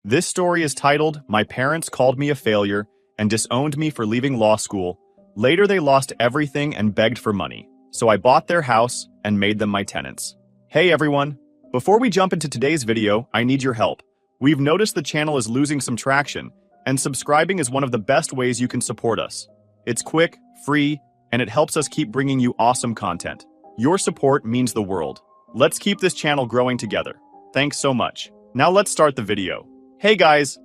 This story is titled, My Parents Called Me a Failure and Disowned Me for Leaving Law School. Later they lost everything and begged for money, so I bought their house and made them my tenants. Hey everyone! Before we jump into today's video, I need your help. We've noticed the channel is losing some traction, and subscribing is one of the best ways you can support us. It's quick, free, and it helps us keep bringing you awesome content. Your support means the world. Let's keep this channel growing together. Thanks so much. Now let's start the video. Hey guys!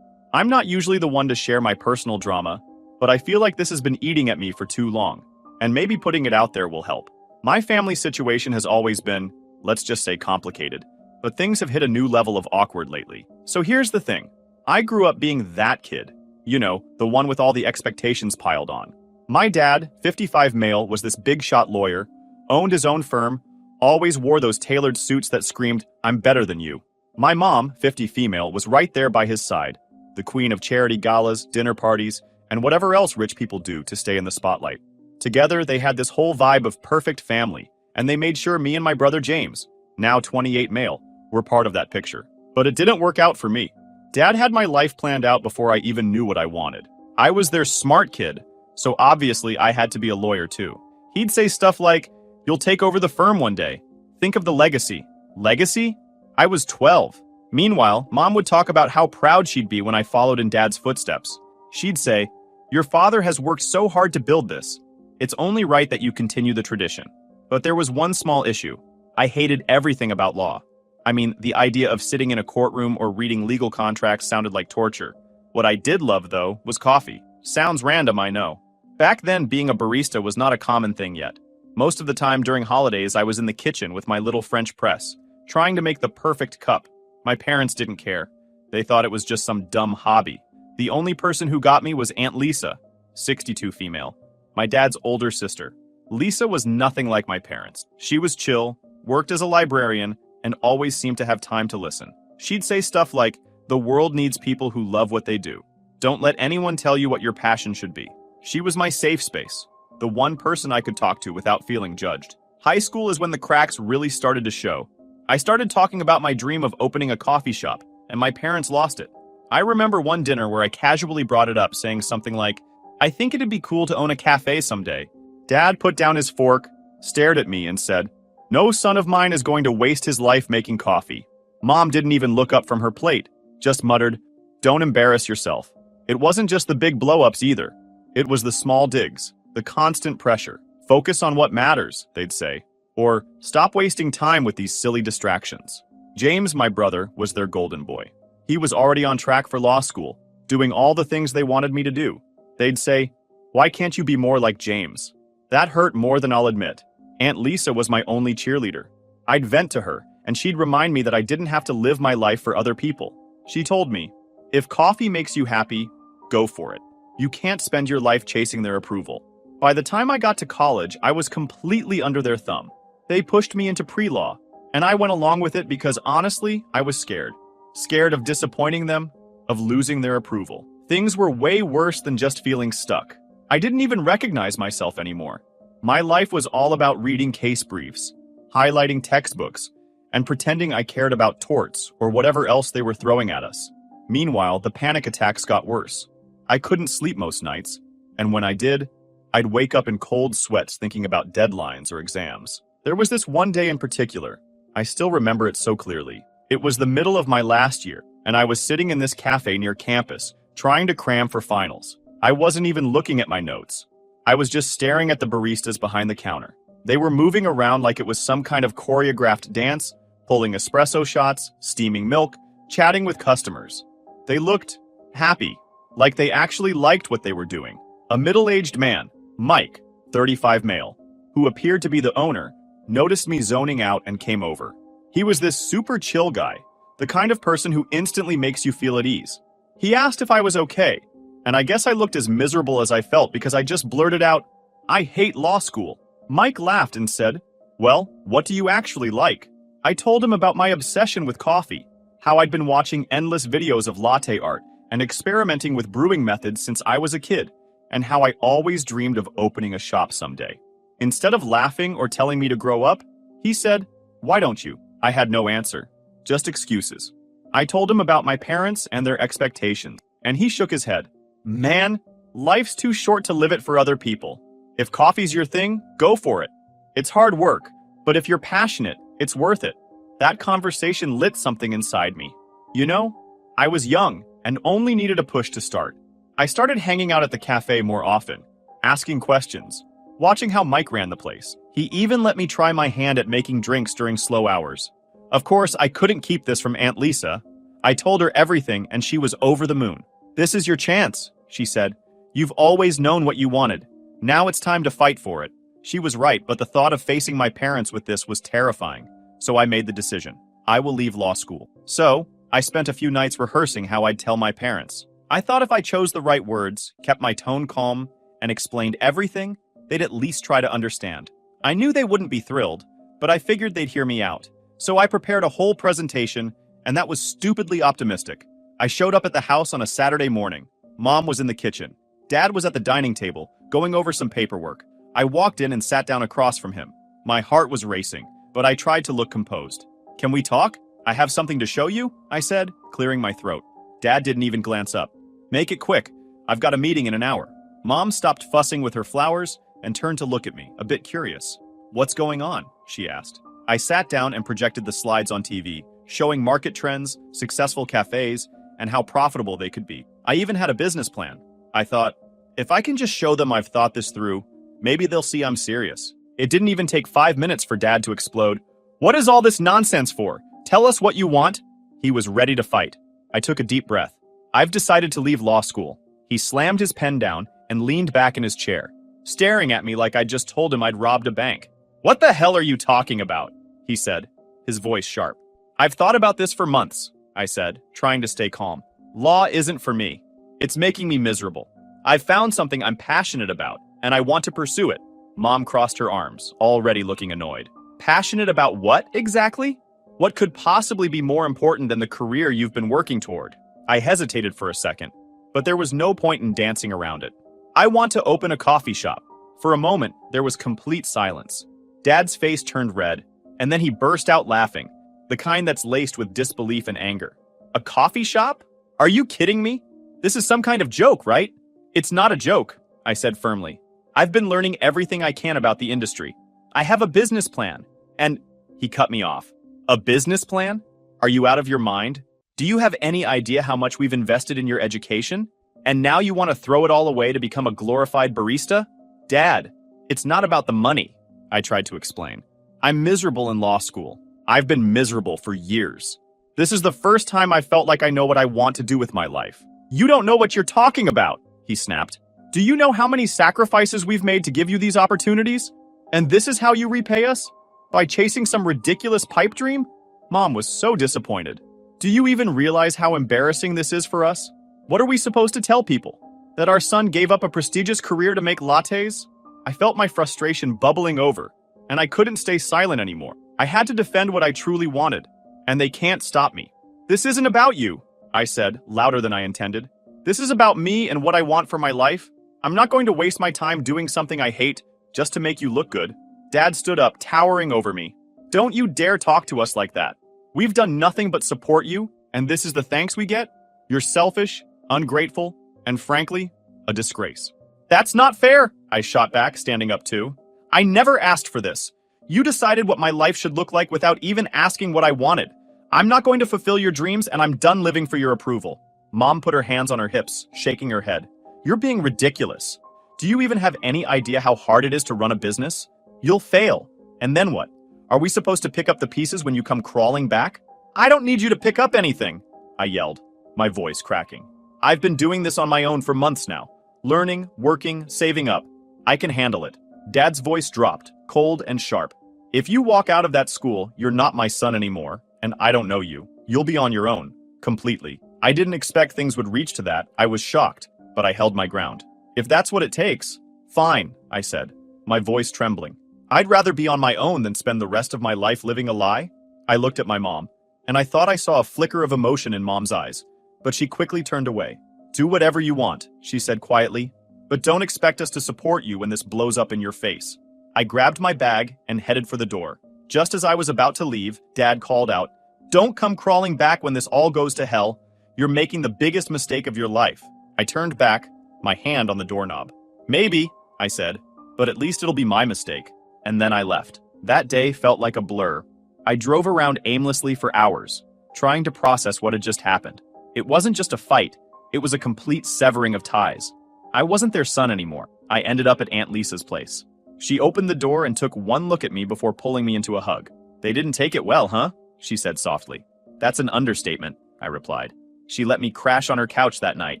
I'm not usually the one to share my personal drama, but I feel like this has been eating at me for too long, and maybe putting it out there will help. My family situation has always been, let's just say, complicated, but things have hit a new level of awkward lately. So here's the thing. I grew up being that kid. You know, the one with all the expectations piled on. My dad, 55 male, was this big-shot lawyer, owned his own firm, always wore those tailored suits that screamed, "I'm better than you." My mom, 50 female, was right there by his side, the queen of charity galas, dinner parties, and whatever else rich people do to stay in the spotlight. Together, they had this whole vibe of perfect family, and they made sure me and my brother James, now 28 male, were part of that picture. But it didn't work out for me. Dad had my life planned out before I even knew what I wanted. I was their smart kid, so obviously I had to be a lawyer too. He'd say stuff like, "You'll take over the firm one day. Think of the legacy." Legacy? I was 12. Meanwhile, Mom would talk about how proud she'd be when I followed in Dad's footsteps. She'd say, "Your father has worked so hard to build this. It's only right that you continue the tradition." But there was one small issue. I hated everything about law. I mean, the idea of sitting in a courtroom or reading legal contracts sounded like torture. What I did love, though, was coffee. Sounds random, I know. Back then, being a barista was not a common thing yet. Most of the time during holidays, I was in the kitchen with my little French press, trying to make the perfect cup. My parents didn't care. They thought it was just some dumb hobby. The only person who got me was Aunt Lisa, 62 female, my dad's older sister. Lisa was nothing like my parents. She was chill, worked as a librarian, and always seemed to have time to listen. She'd say stuff like, "The world needs people who love what they do. Don't let anyone tell you what your passion should be." She was my safe space, the one person I could talk to without feeling judged. High school is when the cracks really started to show. I started talking about my dream of opening a coffee shop, and my parents lost it. I remember one dinner where I casually brought it up, saying something like, "I think it'd be cool to own a cafe someday." Dad put down his fork, stared at me, and said, "No son of mine is going to waste his life making coffee." Mom didn't even look up from her plate, just muttered, "Don't embarrass yourself." It wasn't just the big blow-ups either. It was the small digs, the constant pressure. "Focus on what matters," they'd say. Or, "Stop wasting time with these silly distractions." James, my brother, was their golden boy. He was already on track for law school, doing all the things they wanted me to do. They'd say, "Why can't you be more like James?" That hurt more than I'll admit. Aunt Lisa was my only cheerleader. I'd vent to her, and she'd remind me that I didn't have to live my life for other people. She told me, "If coffee makes you happy, go for it. You can't spend your life chasing their approval." By the time I got to college, I was completely under their thumb. They pushed me into pre-law, and I went along with it because honestly, I was scared. Scared of disappointing them, of losing their approval. Things were way worse than just feeling stuck. I didn't even recognize myself anymore. My life was all about reading case briefs, highlighting textbooks, and pretending I cared about torts or whatever else they were throwing at us. Meanwhile, the panic attacks got worse. I couldn't sleep most nights, and when I did, I'd wake up in cold sweats thinking about deadlines or exams. There was this one day in particular. I still remember it so clearly. It was the middle of my last year, and I was sitting in this cafe near campus, trying to cram for finals. I wasn't even looking at my notes. I was just staring at the baristas behind the counter. They were moving around like it was some kind of choreographed dance, pulling espresso shots, steaming milk, chatting with customers. They looked happy, like they actually liked what they were doing. A middle-aged man, Mike, 35 male, who appeared to be the owner, noticed me zoning out and came over. He was this super chill guy, the kind of person who instantly makes you feel at ease. He asked if I was okay, and I guess I looked as miserable as I felt because I just blurted out, "I hate law school." Mike laughed and said, "Well, what do you actually like?" I told him about my obsession with coffee, how I'd been watching endless videos of latte art and experimenting with brewing methods since I was a kid, and how I always dreamed of opening a shop someday. Instead of laughing or telling me to grow up, he said, "Why don't you?" I had no answer, just excuses. I told him about my parents and their expectations, and he shook his head. Man, life's too short to live it for other people. If coffee's your thing, go for it. It's hard work, but if you're passionate, it's worth it. That conversation lit something inside me. You know, I was young and only needed a push to start. I started hanging out at the cafe more often, asking questions, watching how Mike ran the place. He even let me try my hand at making drinks during slow hours. Of course, I couldn't keep this from Aunt Lisa. I told her everything and she was over the moon. "This is your chance," she said. "You've always known what you wanted. Now it's time to fight for it." She was right, but the thought of facing my parents with this was terrifying. So I made the decision. I will leave law school. So, I spent a few nights rehearsing how I'd tell my parents. I thought if I chose the right words, kept my tone calm, and explained everything, they'd at least try to understand. I knew they wouldn't be thrilled, but I figured they'd hear me out. So I prepared a whole presentation, and that was stupidly optimistic. I showed up at the house on a Saturday morning. Mom was in the kitchen. Dad was at the dining table, going over some paperwork. I walked in and sat down across from him. My heart was racing, but I tried to look composed. "Can we talk? I have something to show you," I said, clearing my throat. Dad didn't even glance up. "Make it quick. I've got a meeting in an hour." Mom stopped fussing with her flowers and turned to look at me, a bit curious. "What's going on?" she asked. I sat down and projected the slides on TV, showing market trends, successful cafes, and how profitable they could be. I even had a business plan. I thought, if I can just show them I've thought this through, maybe they'll see I'm serious. It didn't even take 5 minutes for Dad to explode. "What is all this nonsense for? Tell us what you want." He was ready to fight. I took a deep breath. "I've decided to leave law school." He slammed his pen down and leaned back in his chair, staring at me like I'd just told him I'd robbed a bank. "What the hell are you talking about?" he said, his voice sharp. "I've thought about this for months," I said, trying to stay calm. "Law isn't for me. It's making me miserable. I've found something I'm passionate about, and I want to pursue it." Mom crossed her arms, already looking annoyed. "Passionate about what, exactly? What could possibly be more important than the career you've been working toward?" I hesitated for a second, but there was no point in dancing around it. "I want to open a coffee shop." For a moment, there was complete silence. Dad's face turned red, and then he burst out laughing, the kind that's laced with disbelief and anger. "A coffee shop? Are you kidding me? This is some kind of joke, right?" "It's not a joke," I said firmly. "I've been learning everything I can about the industry. I have a business plan." And he cut me off. "A business plan? Are you out of your mind? Do you have any idea how much we've invested in your education? And now you want to throw it all away to become a glorified barista?" "Dad, it's not about the money," I tried to explain. "I'm miserable in law school. I've been miserable for years. This is the first time I felt like I know what I want to do with my life." "You don't know what you're talking about," he snapped. "Do you know how many sacrifices we've made to give you these opportunities? And this is how you repay us? By chasing some ridiculous pipe dream?" Mom was so disappointed. "Do you even realize how embarrassing this is for us? What are we supposed to tell people? That our son gave up a prestigious career to make lattes?" I felt my frustration bubbling over, and I couldn't stay silent anymore. I had to defend what I truly wanted, and they can't stop me. "This isn't about you," I said, louder than I intended. "This is about me and what I want for my life. I'm not going to waste my time doing something I hate just to make you look good." Dad stood up, towering over me. "Don't you dare talk to us like that. We've done nothing but support you, and this is the thanks we get? You're selfish, ungrateful, and frankly, a disgrace." "That's not fair," I shot back, standing up too. "I never asked for this. You decided what my life should look like without even asking what I wanted. I'm not going to fulfill your dreams, and I'm done living for your approval." Mom put her hands on her hips, shaking her head. "You're being ridiculous. Do you even have any idea how hard it is to run a business? You'll fail. And then what? Are we supposed to pick up the pieces when you come crawling back?" "I don't need you to pick up anything," I yelled, my voice cracking. "I've been doing this on my own for months now. Learning, working, saving up. I can handle it." Dad's voice dropped, cold and sharp. "If you walk out of that school, you're not my son anymore, and I don't know you. You'll be on your own. Completely." I didn't expect things would reach to that. I was shocked, but I held my ground. "If that's what it takes, fine," I said, my voice trembling. "I'd rather be on my own than spend the rest of my life living a lie." I looked at my mom, and I thought I saw a flicker of emotion in Mom's eyes, but she quickly turned away. "Do whatever you want," she said quietly, "but don't expect us to support you when this blows up in your face." I grabbed my bag and headed for the door. Just as I was about to leave, Dad called out, Don't come crawling back when this all goes to hell. You're making the biggest mistake of your life. I turned back, my hand on the doorknob. Maybe, I said, but at least it'll be my mistake. And then I left. That day felt like a blur. I drove around aimlessly for hours, trying to process what had just happened. It wasn't just a fight, it was a complete severing of ties. I wasn't their son anymore. I ended up at Aunt Lisa's place. She opened the door and took one look at me before pulling me into a hug. They didn't take it well, huh? She said softly. That's an understatement, I replied. She let me crash on her couch that night,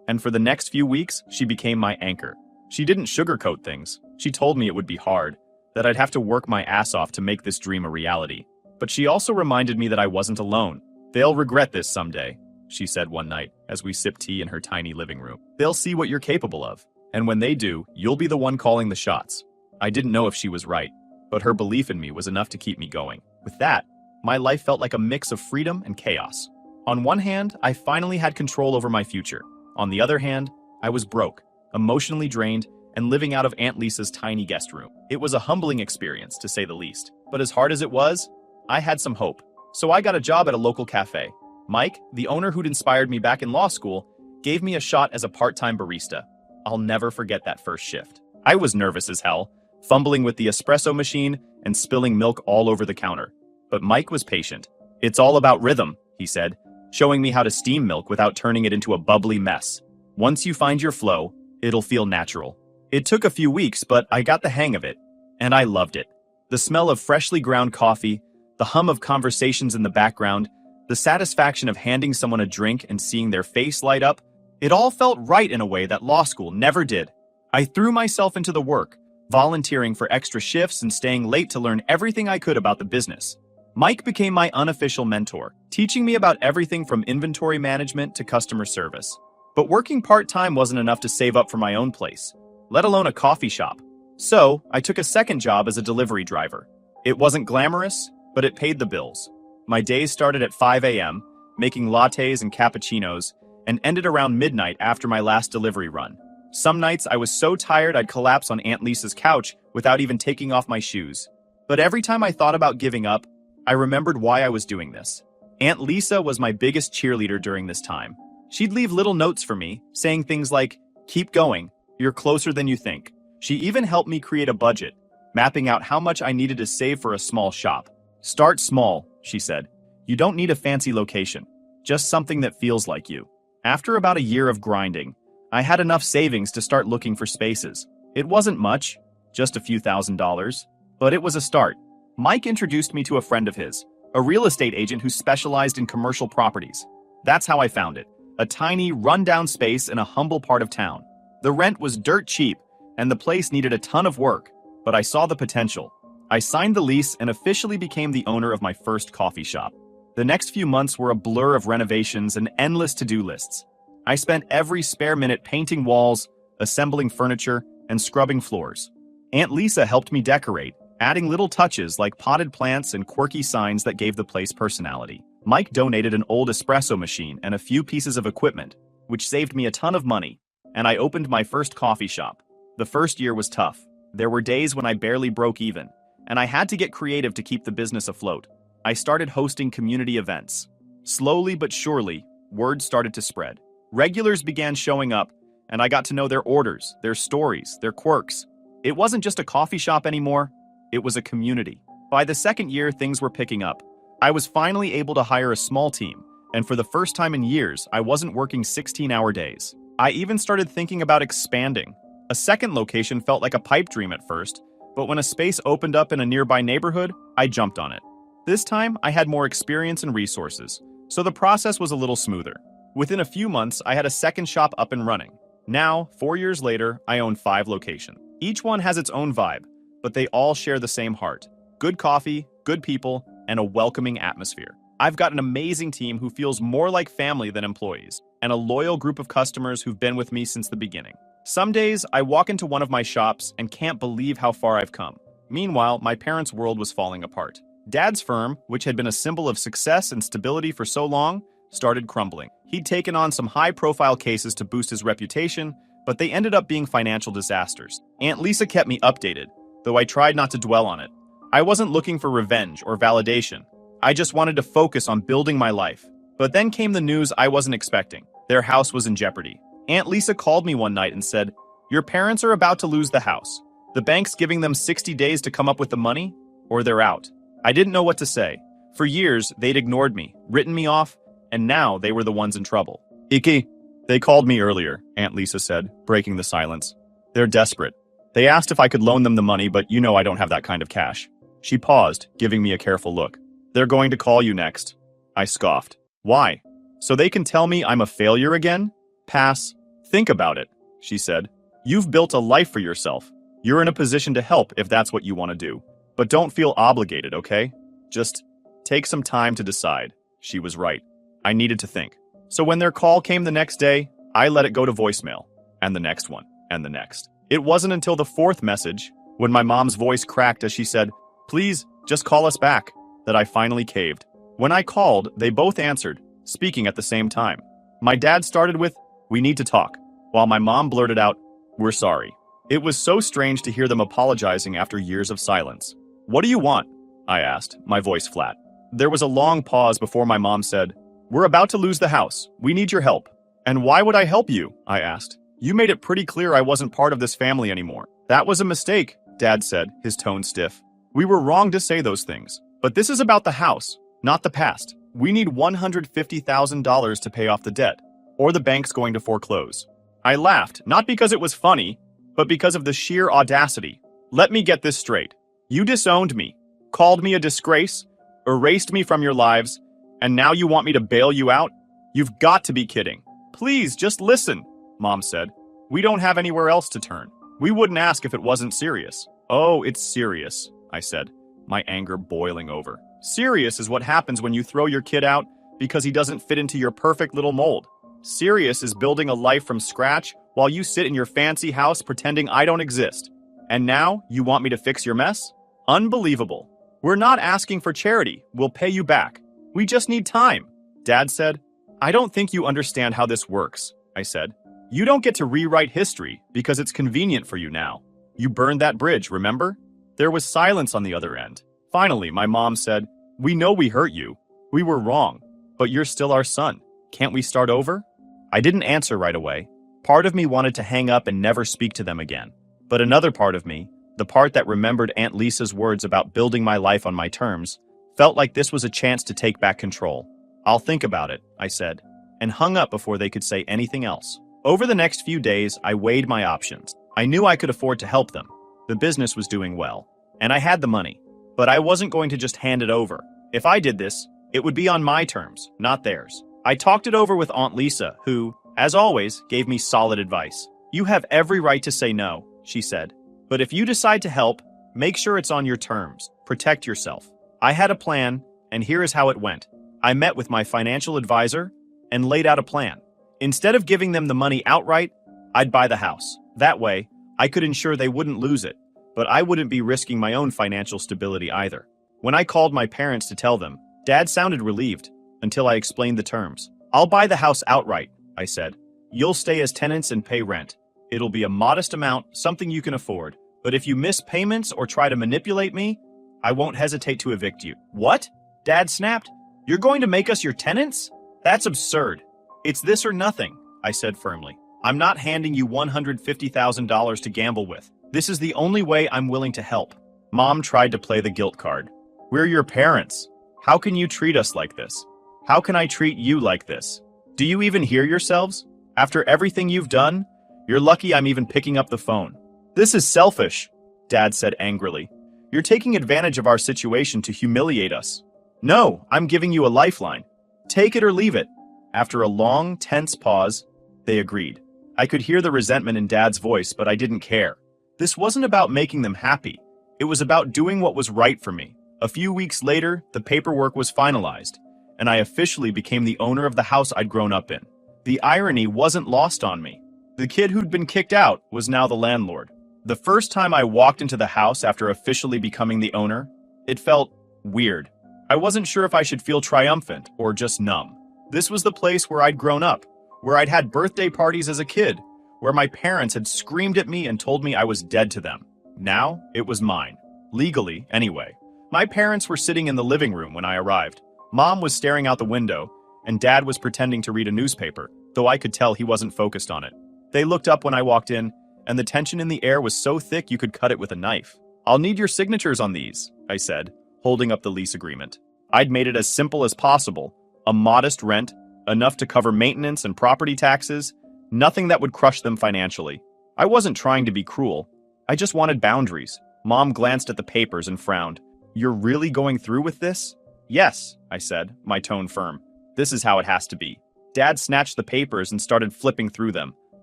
and for the next few weeks, she became my anchor. She didn't sugarcoat things. She told me it would be hard, that I'd have to work my ass off to make this dream a reality. But she also reminded me that I wasn't alone. They'll regret this someday, she said one night as we sipped tea in her tiny living room. They'll see what you're capable of, and when they do, you'll be the one calling the shots. I didn't know if she was right, but her belief in me was enough to keep me going. With that, my life felt like a mix of freedom and chaos. On one hand, I finally had control over my future. On the other hand, I was broke, emotionally drained, and living out of Aunt Lisa's tiny guest room. It was a humbling experience, to say the least. But as hard as it was, I had some hope. So I got a job at a local cafe. Mike, the owner who'd inspired me back in law school, gave me a shot as a part-time barista. I'll never forget that first shift. I was nervous as hell, fumbling with the espresso machine and spilling milk all over the counter. But Mike was patient. It's all about rhythm, he said, showing me how to steam milk without turning it into a bubbly mess. Once you find your flow, it'll feel natural. It took a few weeks, but I got the hang of it, and I loved it. The smell of freshly ground coffee, the hum of conversations in the background, the satisfaction of handing someone a drink and seeing their face light up, it all felt right in a way that law school never did. I threw myself into the work, volunteering for extra shifts and staying late to learn everything I could about the business. Mike became my unofficial mentor, teaching me about everything from inventory management to customer service. But working part-time wasn't enough to save up for my own place, let alone a coffee shop. So, I took a second job as a delivery driver. It wasn't glamorous, but it paid the bills. My days started at 5 a.m., making lattes and cappuccinos, and ended around midnight after my last delivery run. Some nights I was so tired I'd collapse on Aunt Lisa's couch without even taking off my shoes. But every time I thought about giving up, I remembered why I was doing this. Aunt Lisa was my biggest cheerleader during this time. She'd leave little notes for me, saying things like, "Keep going, you're closer than you think." She even helped me create a budget, mapping out how much I needed to save for a small shop. "Start small," she said. "You don't need a fancy location, just something that feels like you." After about a year of grinding, I had enough savings to start looking for spaces. It wasn't much, just a few $1,000s, but it was a start. Mike introduced me to a friend of his, a real estate agent who specialized in commercial properties. That's how I found it, a tiny, rundown space in a humble part of town. The rent was dirt cheap, and the place needed a ton of work, but I saw the potential. I signed the lease and officially became the owner of my first coffee shop. The next few months were a blur of renovations and endless to-do lists. I spent every spare minute painting walls, assembling furniture, and scrubbing floors. Aunt Lisa helped me decorate, adding little touches like potted plants and quirky signs that gave the place personality. Mike donated an old espresso machine and a few pieces of equipment, which saved me a ton of money, and I opened my first coffee shop. The first year was tough. There were days when I barely broke even, and I had to get creative to keep the business afloat. I started hosting community events. Slowly but surely, word started to spread. Regulars began showing up, and I got to know their orders, their stories, their quirks. It wasn't just a coffee shop anymore, it was a community. By the second year, things were picking up. I was finally able to hire a small team, and for the first time in years, I wasn't working 16-hour days. I even started thinking about expanding. A second location felt like a pipe dream at first, but when a space opened up in a nearby neighborhood, I jumped on it. This time, I had more experience and resources, so the process was a little smoother. Within a few months, I had a second shop up and running. Now, 4 years later, I own 5 locations. Each one has its own vibe, but they all share the same heart. Good coffee, good people, and a welcoming atmosphere. I've got an amazing team who feels more like family than employees, and a loyal group of customers who've been with me since the beginning. Some days, I walk into one of my shops and can't believe how far I've come. Meanwhile, my parents' world was falling apart. Dad's firm, which had been a symbol of success and stability for so long, started crumbling. He'd taken on some high-profile cases to boost his reputation, but they ended up being financial disasters. Aunt Lisa kept me updated, though I tried not to dwell on it. I wasn't looking for revenge or validation. I just wanted to focus on building my life. But then came the news I wasn't expecting. Their house was in jeopardy. Aunt Lisa called me one night and said, "Your parents are about to lose the house. The bank's giving them 60 days to come up with the money, or they're out." I didn't know what to say. For years, they'd ignored me, written me off, and now they were the ones in trouble. "Iki, they called me earlier," Aunt Lisa said, breaking the silence. "They're desperate. They asked if I could loan them the money, but you know I don't have that kind of cash." She paused, giving me a careful look. "They're going to call you next." I scoffed. "Why? So they can tell me I'm a failure again?" "Pass. Think about it," she said. "You've built a life for yourself. You're in a position to help if that's what you want to do. But don't feel obligated, okay? Just take some time to decide." She was right. I needed to think. So when their call came the next day, I let it go to voicemail. And the next one. And the next. It wasn't until the fourth message, when my mom's voice cracked as she said, "Please, just call us back," that I finally caved. When I called, they both answered, speaking at the same time. My dad started with, "We need to talk," while my mom blurted out, "We're sorry." It was so strange to hear them apologizing after years of silence. "What do you want?" I asked, my voice flat. There was a long pause before my mom said, "We're about to lose the house. We need your help." "And why would I help you?" I asked. "You made it pretty clear I wasn't part of this family anymore." "That was a mistake," Dad said, his tone stiff. "We were wrong to say those things. But this is about the house, not the past. We need $150,000 to pay off the debt, or the bank's going to foreclose." I laughed, not because it was funny, but because of the sheer audacity. "Let me get this straight. You disowned me, called me a disgrace, erased me from your lives, and now you want me to bail you out? You've got to be kidding." "Please, just listen," Mom said. "We don't have anywhere else to turn. We wouldn't ask if it wasn't serious." "Oh, it's serious," I said, my anger boiling over. "Serious is what happens when you throw your kid out because he doesn't fit into your perfect little mold. Serious is building a life from scratch while you sit in your fancy house pretending I don't exist. And now you want me to fix your mess? Unbelievable. We're not asking for charity. We'll pay you back. We just need time." Dad said, "I don't think you understand how this works," I said. "You don't get to rewrite history because it's convenient for you now. You burned that bridge, remember?" There was silence on the other end. Finally, my mom said, "We know we hurt you. We were wrong. But you're still our son. Can't we start over?" I didn't answer right away. Part of me wanted to hang up and never speak to them again. But another part of me, the part that remembered Aunt Lisa's words about building my life on my terms, felt like this was a chance to take back control. "I'll think about it," I said, and hung up before they could say anything else. Over the next few days, I weighed my options. I knew I could afford to help them. The business was doing well, and I had the money. But I wasn't going to just hand it over. If I did this, it would be on my terms, not theirs. I talked it over with Aunt Lisa, who, as always, gave me solid advice. "You have every right to say no," she said. "But if you decide to help, make sure it's on your terms. Protect yourself." I had a plan, and here is how it went. I met with my financial advisor and laid out a plan. Instead of giving them the money outright, I'd buy the house. That way, I could ensure they wouldn't lose it, but I wouldn't be risking my own financial stability either. When I called my parents to tell them, Dad sounded relieved, until I explained the terms. "I'll buy the house outright," I said. "You'll stay as tenants and pay rent. It'll be a modest amount, something you can afford. But if you miss payments or try to manipulate me, I won't hesitate to evict you." "What?" Dad snapped. "You're going to make us your tenants? That's absurd." "It's this or nothing," I said firmly. "I'm not handing you $150,000 to gamble with. This is the only way I'm willing to help." Mom tried to play the guilt card. "We're your parents. How can you treat us like this? How can I treat you like this? Do you even hear yourselves? After everything you've done, you're lucky I'm even picking up the phone." "This is selfish," Dad said angrily. "You're taking advantage of our situation to humiliate us." "No, I'm giving you a lifeline. Take it or leave it." After a long, tense pause, they agreed. I could hear the resentment in Dad's voice, but I didn't care. This wasn't about making them happy. It was about doing what was right for me. A few weeks later, the paperwork was finalized, and I officially became the owner of the house I'd grown up in. The irony wasn't lost on me. The kid who'd been kicked out was now the landlord. The first time I walked into the house after officially becoming the owner, it felt weird. I wasn't sure if I should feel triumphant or just numb. This was the place where I'd grown up, where I'd had birthday parties as a kid, where my parents had screamed at me and told me I was dead to them. Now, it was mine. Legally, anyway. My parents were sitting in the living room when I arrived. Mom was staring out the window, and Dad was pretending to read a newspaper, though I could tell he wasn't focused on it. They looked up when I walked in, and the tension in the air was so thick you could cut it with a knife. "I'll need your signatures on these," I said, holding up the lease agreement. I'd made it as simple as possible. A modest rent, enough to cover maintenance and property taxes, nothing that would crush them financially. I wasn't trying to be cruel. I just wanted boundaries. Mom glanced at the papers and frowned. "You're really going through with this?" "Yes," I said, my tone firm. "This is how it has to be." Dad snatched the papers and started flipping through them,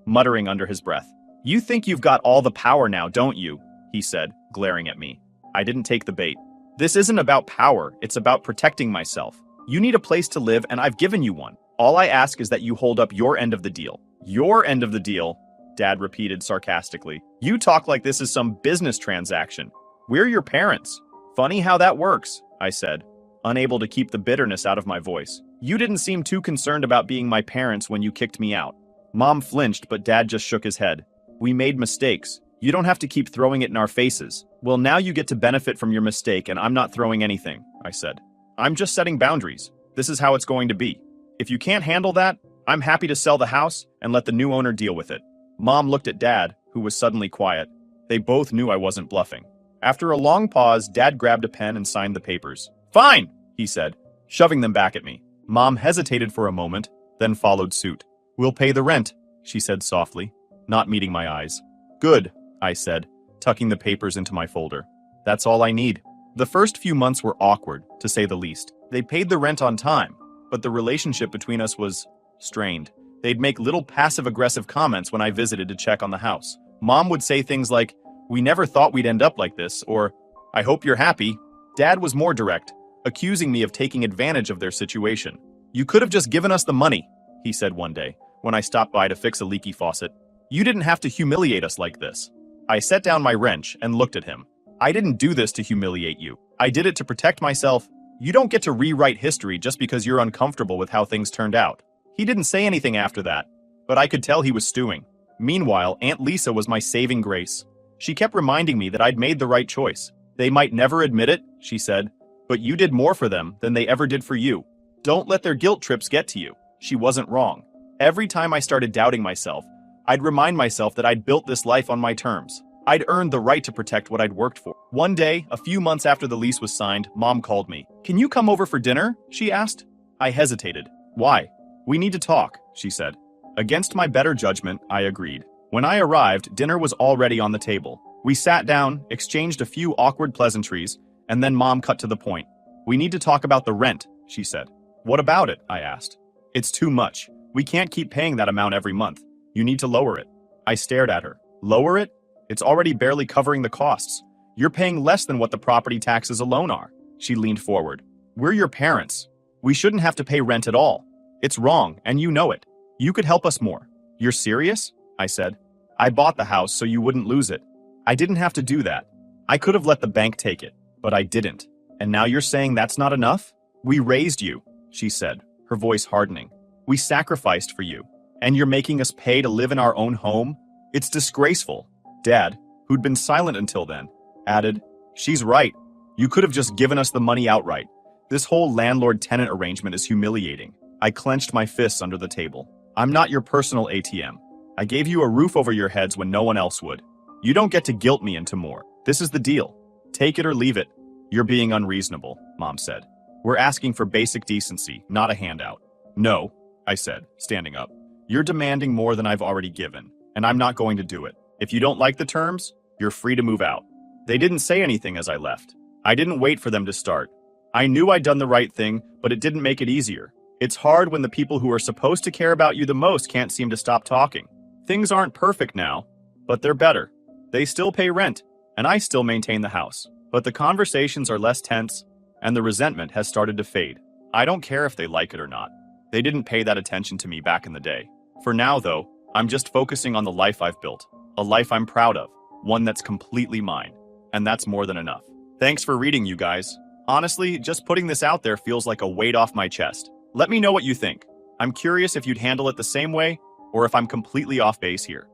muttering under his breath. "You think you've got all the power now, don't you?" he said, glaring at me. I didn't take the bait. "This isn't about power, it's about protecting myself. You need a place to live, and I've given you one. All I ask is that you hold up your end of the deal." "Your end of the deal?" Dad repeated sarcastically. "You talk like this is some business transaction. We're your parents." "Funny how that works," I said, unable to keep the bitterness out of my voice. "You didn't seem too concerned about being my parents when you kicked me out." Mom flinched, but Dad just shook his head. "We made mistakes. You don't have to keep throwing it in our faces." "Well, now you get to benefit from your mistake, and I'm not throwing anything," I said. "I'm just setting boundaries. This is how it's going to be. If you can't handle that, I'm happy to sell the house and let the new owner deal with it." Mom looked at Dad, who was suddenly quiet. They both knew I wasn't bluffing. After a long pause, Dad grabbed a pen and signed the papers. "Fine," he said, shoving them back at me. Mom hesitated for a moment, then followed suit. "We'll pay the rent," she said softly, not meeting my eyes. "Good," I said, tucking the papers into my folder. "That's all I need." The first few months were awkward, to say the least. They paid the rent on time, but the relationship between us was strained. They'd make little passive-aggressive comments when I visited to check on the house. Mom would say things like, "We never thought we'd end up like this," or, "I hope you're happy." Dad was more direct, accusing me of taking advantage of their situation. "You could have just given us the money," he said one day, when I stopped by to fix a leaky faucet. "You didn't have to humiliate us like this." I set down my wrench and looked at him. "I didn't do this to humiliate you. I did it to protect myself. You don't get to rewrite history just because you're uncomfortable with how things turned out." He didn't say anything after that, but I could tell he was stewing. Meanwhile, Aunt Lisa was my saving grace. She kept reminding me that I'd made the right choice. "They might never admit it," she said, "but you did more for them than they ever did for you. Don't let their guilt trips get to you." She wasn't wrong. Every time I started doubting myself, I'd remind myself that I'd built this life on my terms. I'd earned the right to protect what I'd worked for. One day, a few months after the lease was signed, Mom called me. "Can you come over for dinner?" she asked. I hesitated. "Why?" "We need to talk," she said. Against my better judgment, I agreed. When I arrived, dinner was already on the table. We sat down, exchanged a few awkward pleasantries, and then Mom cut to the point. "We need to talk about the rent," she said. "What about it?" I asked. "It's too much. We can't keep paying that amount every month. You need to lower it." I stared at her. "Lower it? It's already barely covering the costs. You're paying less than what the property taxes alone are." She leaned forward. "We're your parents. We shouldn't have to pay rent at all. It's wrong, and you know it. You could help us more." "You're serious?" I said. "I bought the house so you wouldn't lose it. I didn't have to do that. I could have let the bank take it, but I didn't. And now you're saying that's not enough?" "We raised you," she said, her voice hardening. "We sacrificed for you. And you're making us pay to live in our own home? It's disgraceful." Dad, who'd been silent until then, added, "She's right. You could have just given us the money outright. This whole landlord-tenant arrangement is humiliating." I clenched my fists under the table. "I'm not your personal ATM. I gave you a roof over your heads when no one else would. You don't get to guilt me into more. This is the deal. Take it or leave it." "You're being unreasonable," Mom said. "We're asking for basic decency, not a handout." "No," I said, standing up. "You're demanding more than I've already given, and I'm not going to do it. If you don't like the terms, you're free to move out." They didn't say anything as I left. I didn't wait for them to start. I knew I'd done the right thing, but it didn't make it easier. It's hard when the people who are supposed to care about you the most can't seem to stop talking. Things aren't perfect now, but they're better. They still pay rent, and I still maintain the house. But the conversations are less tense, and the resentment has started to fade. I don't care if they like it or not. They didn't pay that attention to me back in the day. For now, though, I'm just focusing on the life I've built. A life I'm proud of, one that's completely mine. And that's more than enough. Thanks for reading, you guys. Honestly, just putting this out there feels like a weight off my chest. Let me know what you think. I'm curious if you'd handle it the same way, or if I'm completely off base here.